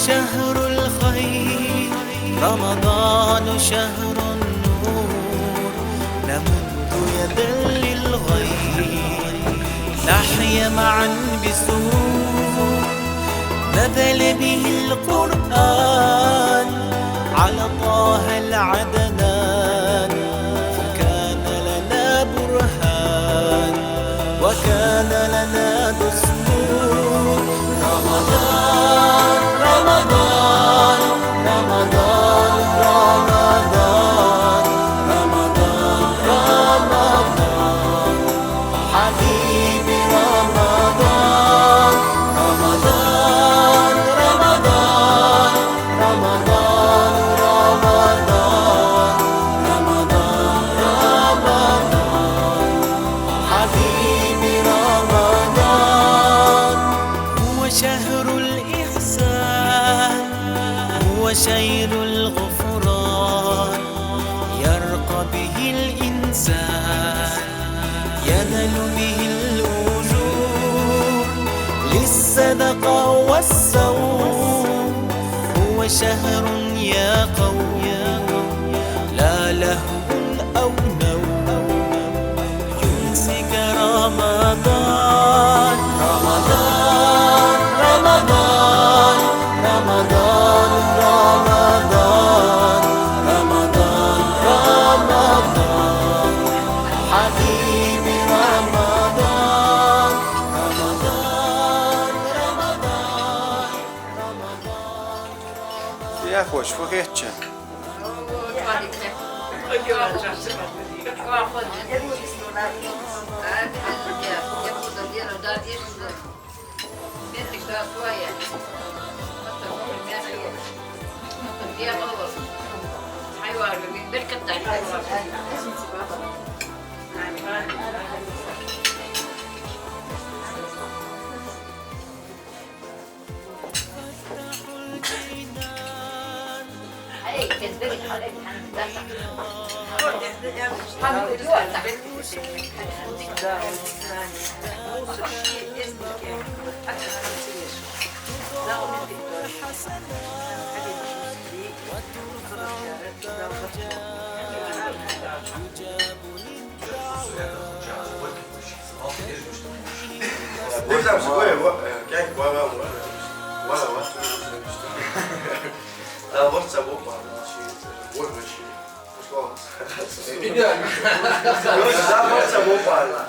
شهر الخير رمضان شهر النور نمد يدا للغير نحيا معا بسرور نزل به القرآن على طه العدنان فكان لنا برهان وكان لنا دستور رمضان رمضان رمضان رمضان رمضان رمضان حبيبي رمضان رمضان رمضان رمضان رمضان رمضان رمضان حبيبي رمضان هو شهر هو شير الغفران يرقى به الإنسان ينال به الأجور للصدقة والصوم هو شهر يا قوم لا لهو أو نوم يمسك رمضان رمضان رمضان رمضان رمضان رمضان رمضان حبيبي رمضان رمضان رمضان رمضان يا خوش فوقيتش نبدأ شوية كيف ولا لا بص أبوك ما شيء ولا شيء مش خلاص. لا بص أبوك ما